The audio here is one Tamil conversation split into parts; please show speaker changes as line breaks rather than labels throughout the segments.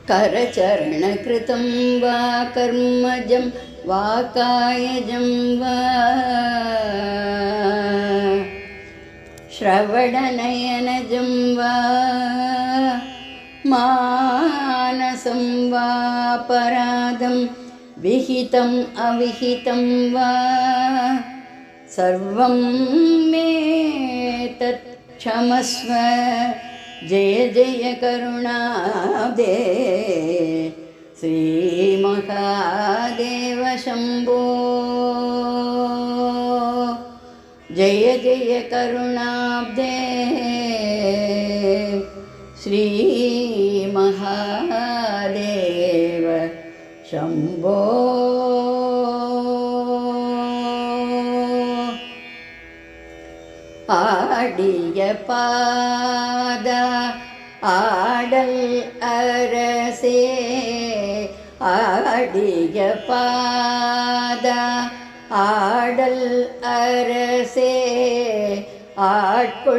करचरणकृतं वा कर्मजं वा कायजं वा श्रवणनयनजं वा मानसं वा पराधं विहितम् अविहितं वा सर्वं मे तत् क्षमस्व। जय जय करुणाब्धे श्रीमहादेव शम्भो। जय जय करुणाब्धे श्रीमहादेव शम्भो। ஆடிய பாத ஆடல் அரசே ஆடிய பாத ஆடல் அரசே ஆட்கொள்வானி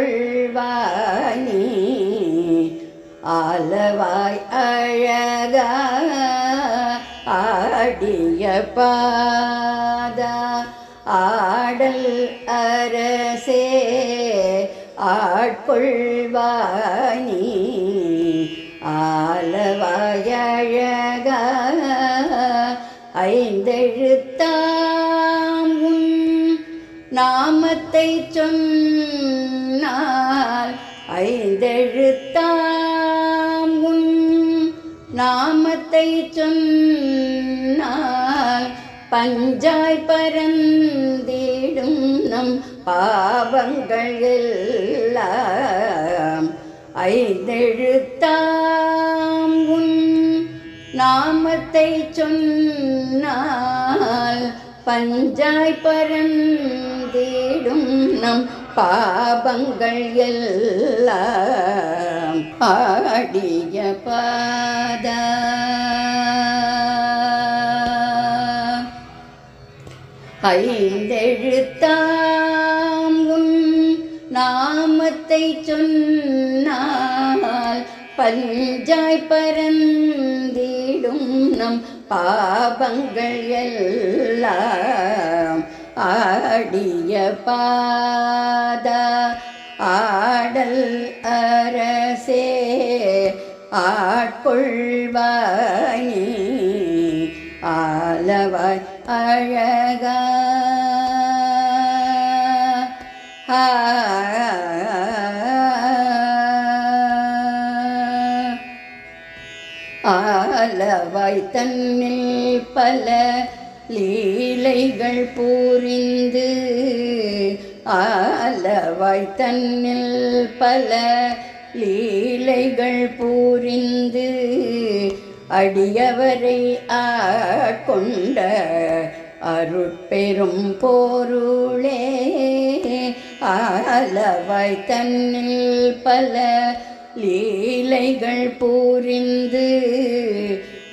ஆலவாய் அழகா ஆடிய பாத ஆடல் அரசே ஆட்கொள்வானி ஆலவாயழகா ஐந்தெழுத்தாம் உன் நாமத்தை சொன்னால் ஐந்தெழுத்தாம் உன் நாமத்தை சொன்னால் பஞ்சாய் பரந்திடும் நம் பாவங்கள் எல்லாம் ஐந்தெழுத்தாம் உன் நாமத்தை சொன்னால் பஞ்சாய் பரந்திடும் நம் பாவங்கள் எல்லாம் ஆடிய பாதா ஐந்தெழுத்தாம் உன் நாமத்தை சொன்னால் பஞ்சாய் பரந்திடும் நம் பாவங்கள் எல்லாம் ஆடிய பாதா ஆடல் அரசே ஆட்கொள்வானி ஆலவாய் அழகா ஆலவாய் தன்னில் பல லீலைகள் புரிந்து ஆலவாய் தன்னில் பல லீலைகள் புரிந்து அடியவரை ஆட்கொண்ட அருட்பெரும் பொருளே ஆலவாய் தன்னில் பல லீலைகள் புரிந்து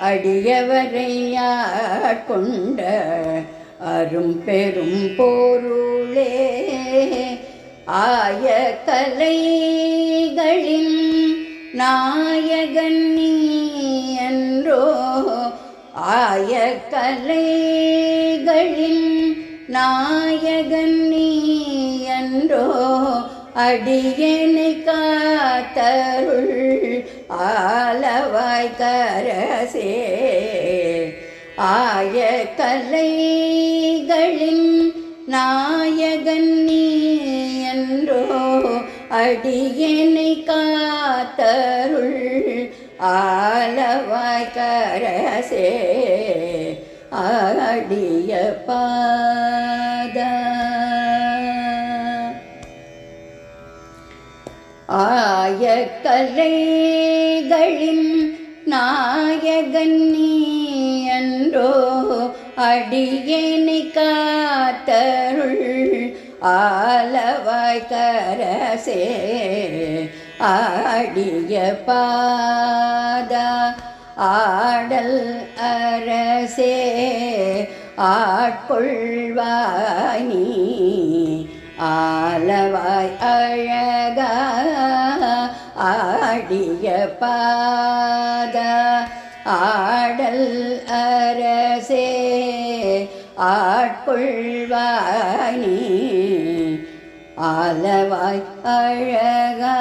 அடியவரை ஆட்கொண்ட அரும்பெரும் பொருளே ஆய கலைகளின் நாயகன் நீ என்றோ ஆய கலைகளின் நாயகன் நீ என்றோ அடியனை காத்தருள் ஆலவாய் கரசே ஆய கலைகளின் நாயகன் நீ என்றோ அடியனை காத்தருள் ஆலவாய் கரசே ஆடிய பாதா ஆய கலைகளின் நாயகன் நீ என்றோ அடியனை காத்தருள் ஆலவாய் கரசே ஆடிய பாதா ஆடல் அரசே ஆட்கொள்வானி ஆலவாய் அழகா ஆடிய பாதா ஆடல் அரசே ஆட்கொள்வாய் நீ ஆலவாய் அழகா